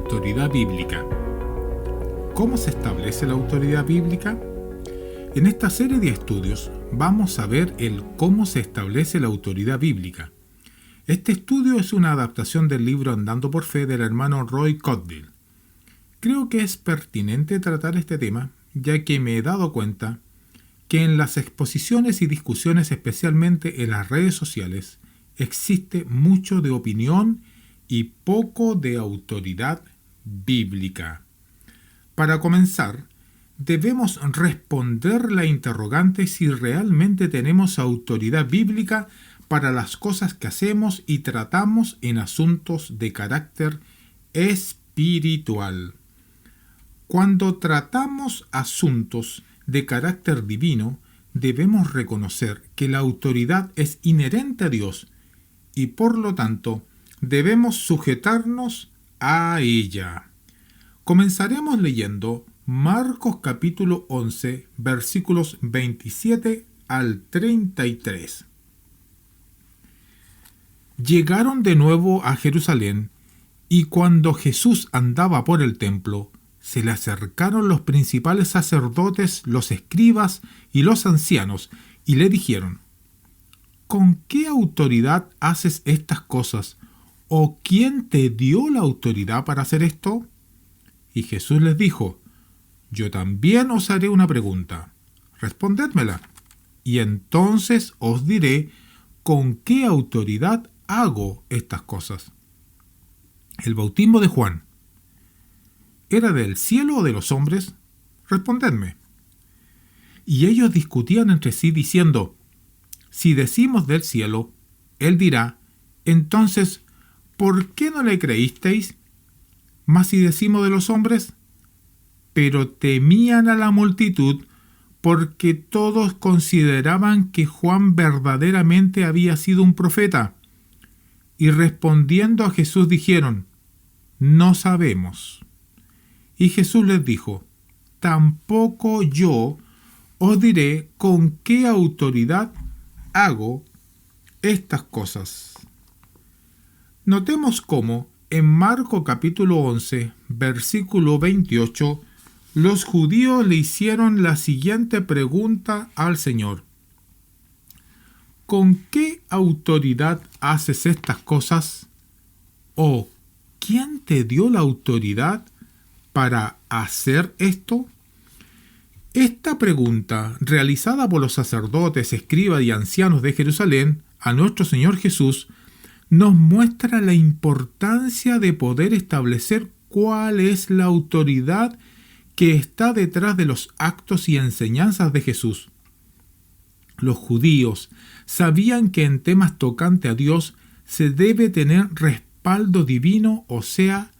autoridad bíblica. ¿Cómo se establece la autoridad bíblica? En esta serie de estudios vamos a ver el cómo se establece la autoridad bíblica. Este estudio es una adaptación del libro Andando por Fe del hermano Roy Cogdill. Creo que es pertinente tratar este tema, ya que me he dado cuenta que en las exposiciones y discusiones, especialmente en las redes sociales, existe mucho de opinión y poco de autoridad bíblica. Para comenzar, debemos responder la interrogante si realmente tenemos autoridad bíblica para las cosas que hacemos y tratamos en asuntos de carácter espiritual. Cuando tratamos asuntos de carácter divino, debemos reconocer que la autoridad es inherente a Dios y por lo tanto debemos sujetarnos a ella. Comenzaremos leyendo Marcos capítulo 11, versículos 27 al 33. Llegaron de nuevo a Jerusalén, y cuando Jesús andaba por el templo, se le acercaron los principales sacerdotes, los escribas y los ancianos, y le dijeron: ¿Con qué autoridad haces estas cosas? ¿O quién te dio la autoridad para hacer esto? Y Jesús les dijo: Yo también os haré una pregunta. Respondedmela, y entonces os diré con qué autoridad hago estas cosas. El bautismo de Juan, ¿era del cielo o de los hombres? Respondedme. Y ellos discutían entre sí diciendo: Si decimos del cielo, él dirá: Entonces, ¿por qué no le creísteis? Mas si decimos de los hombres, pero temían a la multitud, porque todos consideraban que Juan verdaderamente había sido un profeta. Y respondiendo a Jesús dijeron: No sabemos. Y Jesús les dijo: Tampoco yo os diré con qué autoridad hago estas cosas. Notemos cómo en Marcos capítulo 11, versículo 28, los judíos le hicieron la siguiente pregunta al Señor: ¿Con qué autoridad haces estas cosas? ¿O quién te dio la autoridad para hacer esto? Esta pregunta, realizada por los sacerdotes, escribas y ancianos de Jerusalén a nuestro Señor Jesús, nos muestra la importancia de poder establecer cuál es la autoridad que está detrás de los actos y enseñanzas de Jesús. Los judíos sabían que en temas tocantes a Dios se debe tener respaldo divino, o sea,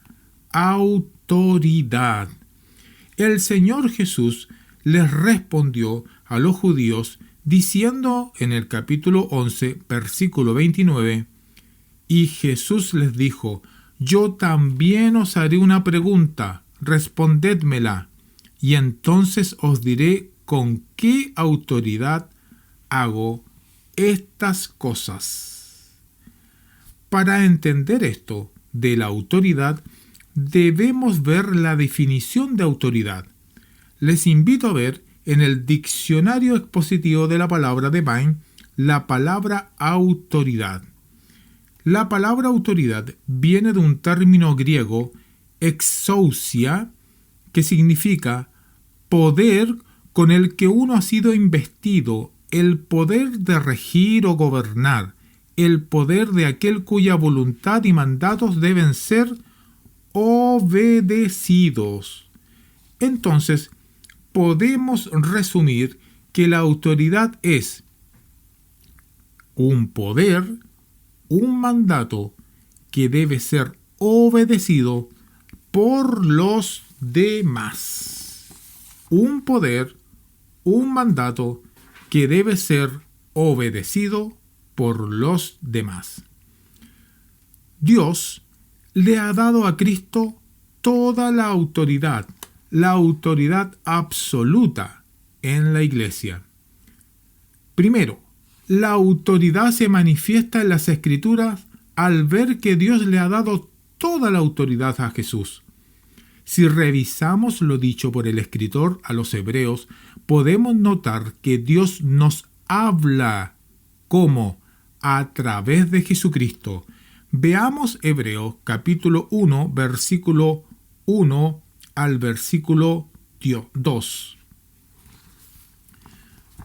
autoridad. El Señor Jesús les respondió a los judíos diciendo en el capítulo 11, versículo 29, y Jesús les dijo: Yo también os haré una pregunta, respondedmela, y entonces os diré con qué autoridad hago estas cosas. Para entender esto de la autoridad, debemos ver la definición de autoridad. Les invito a ver en el diccionario expositivo de la palabra de Vine la palabra autoridad. La palabra autoridad viene de un término griego, exousia, que significa poder con el que uno ha sido investido, el poder de regir o gobernar, el poder de aquel cuya voluntad y mandatos deben ser obedecidos. Entonces, podemos resumir que la autoridad es un poder, un mandato que debe ser obedecido por los demás. Un poder, un mandato que debe ser obedecido por los demás. Dios le ha dado a Cristo toda la autoridad absoluta en la Iglesia. Primero, la autoridad se manifiesta en las Escrituras al ver que Dios le ha dado toda la autoridad a Jesús. Si revisamos lo dicho por el escritor a los hebreos, podemos notar que Dios nos habla como a través de Jesucristo. Veamos Hebreos capítulo 1, versículo 1 al versículo 2.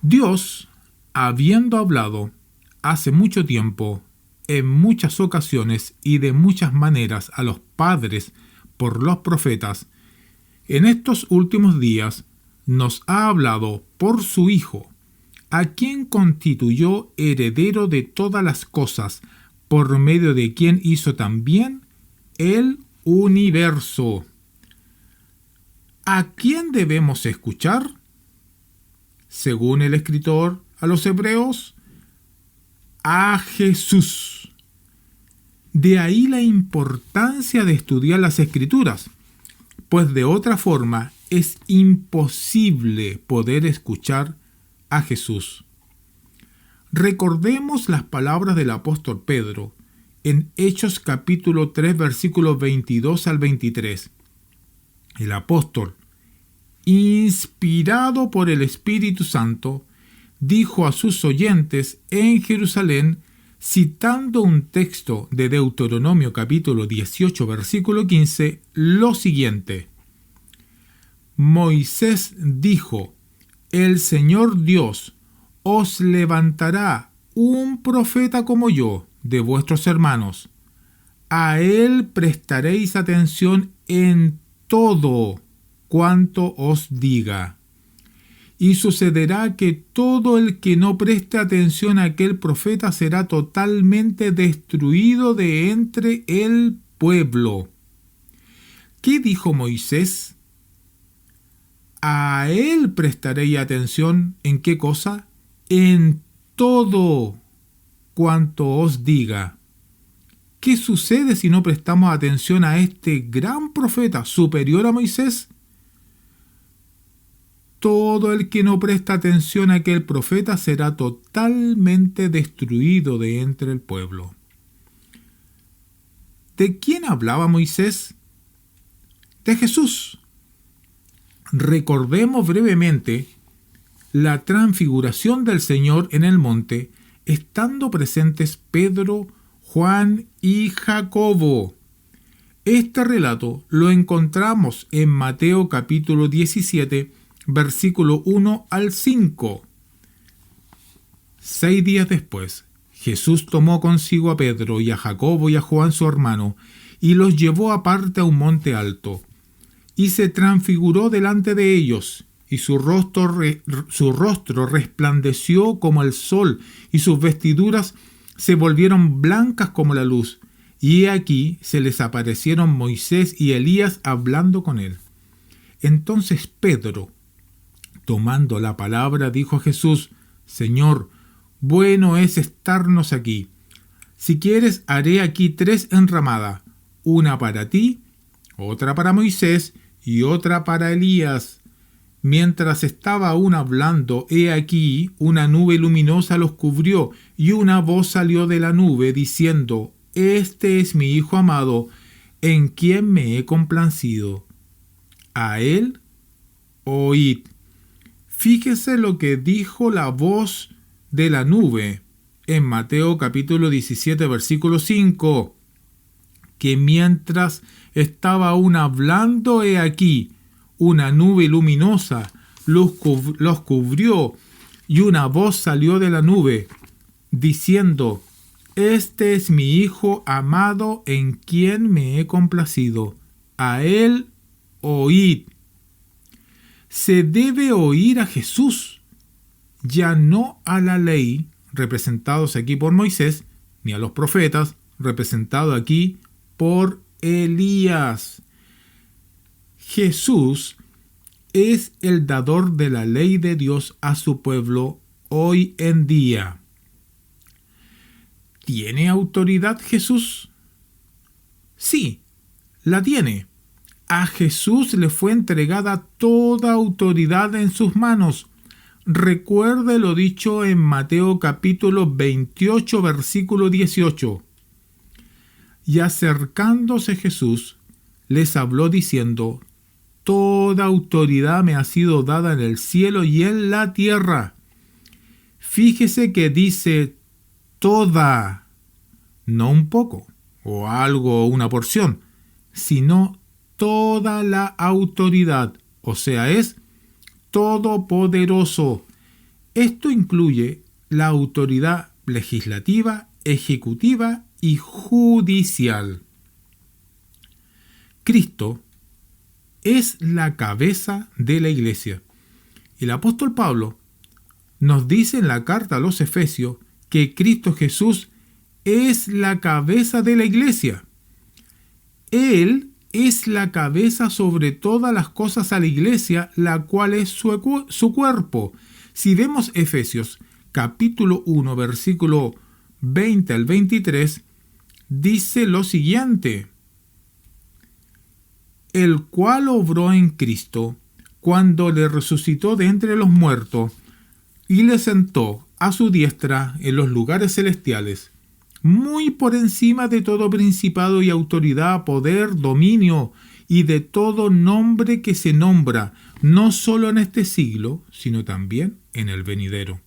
Dios, habiendo hablado hace mucho tiempo, en muchas ocasiones y de muchas maneras a los padres por los profetas, en estos últimos días nos ha hablado por su Hijo, a quien constituyó heredero de todas las cosas, por medio de quien hizo también el universo. ¿A quién debemos escuchar? Según el escritor a los hebreos, a Jesús. De ahí la importancia de estudiar las Escrituras, pues de otra forma es imposible poder escuchar a Jesús. Recordemos las palabras del apóstol Pedro en Hechos capítulo 3 versículos 22 al 23. El apóstol, inspirado por el Espíritu Santo, dijo a sus oyentes en Jerusalén, citando un texto de Deuteronomio capítulo 18 versículo 15, lo siguiente: Moisés dijo, el Señor Dios os levantará un profeta como yo de vuestros hermanos. A él prestaréis atención en todo cuanto os diga. Y sucederá que todo el que no preste atención a aquel profeta será totalmente destruido de entre el pueblo. ¿Qué dijo Moisés? A él prestaré atención, ¿en qué cosa? En todo cuanto os diga. ¿Qué sucede si no prestamos atención a este gran profeta superior a Moisés? Todo el que no presta atención a aquel profeta será totalmente destruido de entre el pueblo. ¿De quién hablaba Moisés? De Jesús. Recordemos brevemente la transfiguración del Señor en el monte, estando presentes Pedro, Juan y Jacobo. Este relato lo encontramos en Mateo capítulo 17, versículo 1 al 5. 6 días después, Jesús tomó consigo a Pedro y a Jacobo y a Juan su hermano, y los llevó aparte a un monte alto, y se transfiguró delante de ellos, y su rostro resplandeció como el sol, y sus vestiduras se volvieron blancas como la luz. Y he aquí se les aparecieron Moisés y Elías hablando con él. Entonces Pedro, tomando la palabra, dijo a Jesús: Señor, bueno es estarnos aquí. Si quieres, haré aquí 3 enramadas, una para ti, otra para Moisés y otra para Elías. Mientras estaba aún hablando, he aquí una nube luminosa los cubrió, y una voz salió de la nube diciendo: Este es mi Hijo amado, en quien me he complacido. A él oíd. Fíjese lo que dijo la voz de la nube en Mateo capítulo 17 versículo 5, que mientras estaba aún hablando, he aquí una nube luminosa los cubrió, y una voz salió de la nube diciendo: Este es mi Hijo amado, en quien me he complacido. A él oíd. Se debe oír a Jesús, ya no a la ley, representados aquí por Moisés, ni a los profetas, representados aquí por Elías. Jesús es el dador de la ley de Dios a su pueblo hoy en día. ¿Tiene autoridad Jesús? Sí, la tiene. A Jesús le fue entregada toda autoridad en sus manos. Recuerde lo dicho en Mateo capítulo 28, versículo 18. Y acercándose Jesús, les habló diciendo: toda autoridad me ha sido dada en el cielo y en la tierra. Fíjese que dice toda, no un poco, o algo, una porción, sino toda la autoridad, o sea, es todopoderoso. Esto incluye la autoridad legislativa, ejecutiva y judicial. Cristo es la cabeza de la iglesia. El apóstol Pablo nos dice en la carta a los Efesios que Cristo Jesús es la cabeza de la iglesia. Él es la cabeza sobre todas las cosas a la iglesia, la cual es su cuerpo. Si vemos Efesios capítulo 1, versículo 20 al 23, dice lo siguiente: el cual obró en Cristo cuando le resucitó de entre los muertos y le sentó a su diestra en los lugares celestiales, muy por encima de todo principado y autoridad, poder, dominio y de todo nombre que se nombra, no solo en este siglo, sino también en el venidero.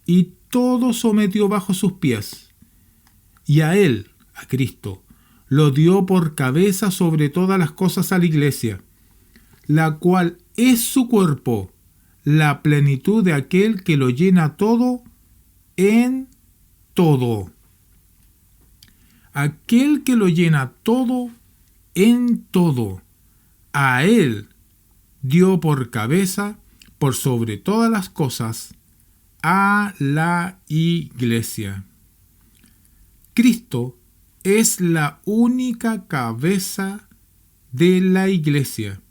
Y todo sometió bajo sus pies, y a él, a Cristo, lo dio por cabeza sobre todas las cosas a la iglesia, la cual es su cuerpo, la plenitud de aquel que lo llena todo en todo. Aquel que lo llena todo en todo. A él dio por cabeza, por sobre todas las cosas, a la iglesia. Cristo es la única cabeza de la iglesia.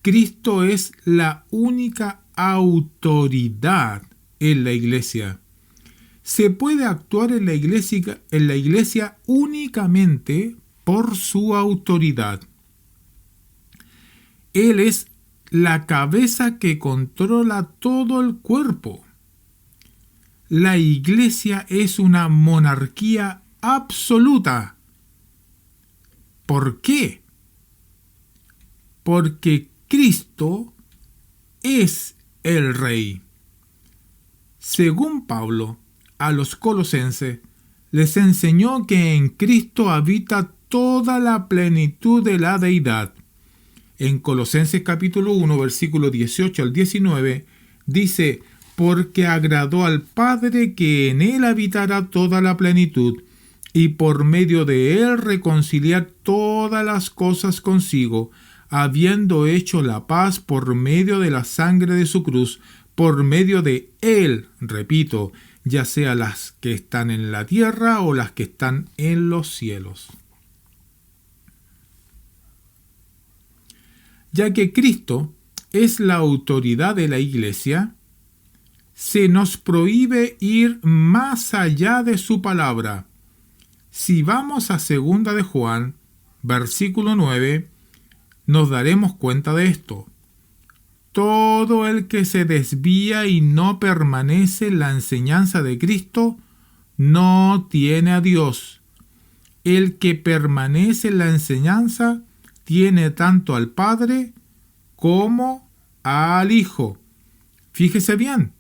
Cristo es la única autoridad en la iglesia. Se puede actuar en la iglesia únicamente por su autoridad. Él es la cabeza que controla todo el cuerpo. La iglesia es una monarquía absoluta. ¿Por qué? Porque Cristo es el Rey. Según Pablo, a los colosenses les enseñó que en Cristo habita toda la plenitud de la deidad. En Colosenses capítulo 1, versículo 18 al 19, dice: porque agradó al Padre que en él habitara toda la plenitud, y por medio de él reconciliar todas las cosas consigo, habiendo hecho la paz por medio de la sangre de su cruz, por medio de él, repito, ya sea las que están en la tierra o las que están en los cielos. Ya que Cristo es la autoridad de la iglesia, se nos prohíbe ir más allá de su palabra. Si vamos a 2 de Juan, versículo 9, nos daremos cuenta de esto. Todo el que se desvía y no permanece en la enseñanza de Cristo, no tiene a Dios. El que permanece en la enseñanza, tiene tanto al Padre como al Hijo. Fíjese bien.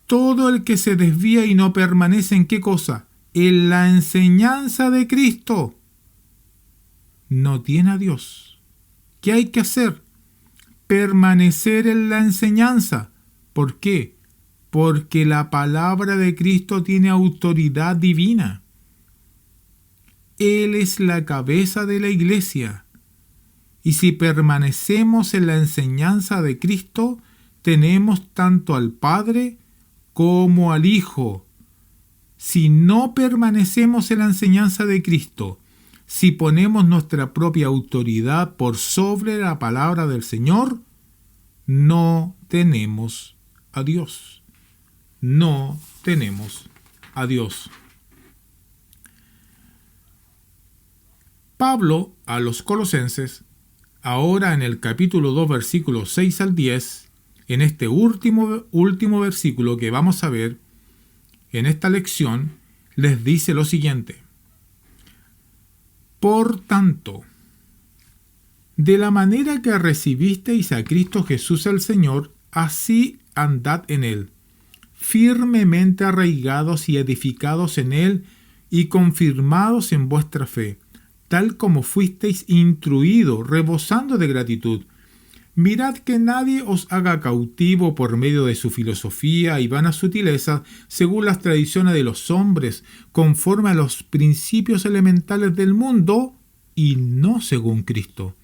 Todo el que se desvía y no permanece ¿en qué cosa? En la enseñanza de Cristo, no tiene a Dios. ¿Qué hay que hacer? Permanecer en la enseñanza. ¿Por qué? Porque la palabra de Cristo tiene autoridad divina. Él es la cabeza de la iglesia. Y si permanecemos en la enseñanza de Cristo, tenemos tanto al Padre como al Hijo. Si no permanecemos en la enseñanza de Cristo, si ponemos nuestra propia autoridad por sobre la palabra del Señor, no tenemos a Dios. No tenemos a Dios. Pablo a los colosenses, ahora en el capítulo 2, versículos 6 al 10, en este último versículo que vamos a ver en esta lección, les dice lo siguiente: por tanto, De la manera que recibisteis a Cristo Jesús el Señor, así andad en Él, firmemente arraigados y edificados en Él y confirmados en vuestra fe, tal como fuisteis instruidos, rebosando de gratitud. Mirad que nadie os haga cautivo por medio de su filosofía y vanas sutilezas, según las tradiciones de los hombres, conforme a los principios elementales del mundo, y no según Cristo.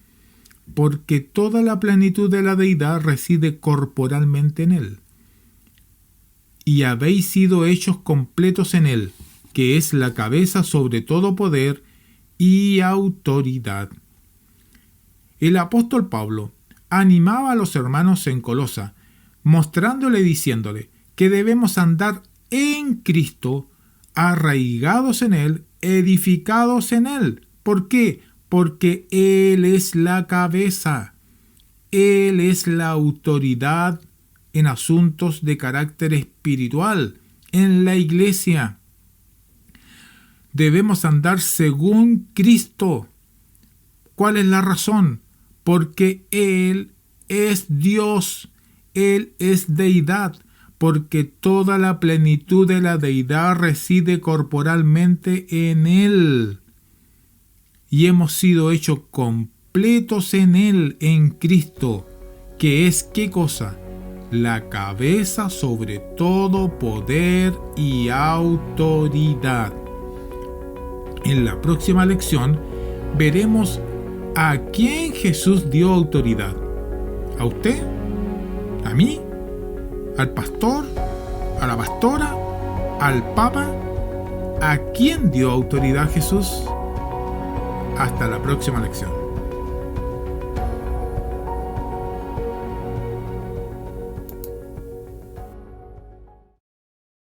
Porque toda la plenitud de la deidad reside corporalmente en Él. Y habéis sido hechos completos en Él, que es la cabeza sobre todo poder y autoridad. El apóstol Pablo animaba a los hermanos en Colosa, mostrándole y diciéndole que debemos andar en Cristo, arraigados en Él, edificados en Él. ¿Por qué? Porque Él es la cabeza. Él es la autoridad en asuntos de carácter espiritual, en la iglesia. Debemos andar según Cristo. ¿Cuál es la razón? Porque Él es Dios, Él es deidad, porque toda la plenitud de la deidad reside corporalmente en Él. Y hemos sido hechos completos en Él, en Cristo, que es ¿qué cosa? La cabeza sobre todo poder y autoridad. En la próxima lección veremos ¿a quién Jesús dio autoridad? ¿A usted? ¿A mí? ¿Al pastor? ¿A la pastora? ¿Al papa? ¿A quién dio autoridad Jesús? Hasta la próxima lección.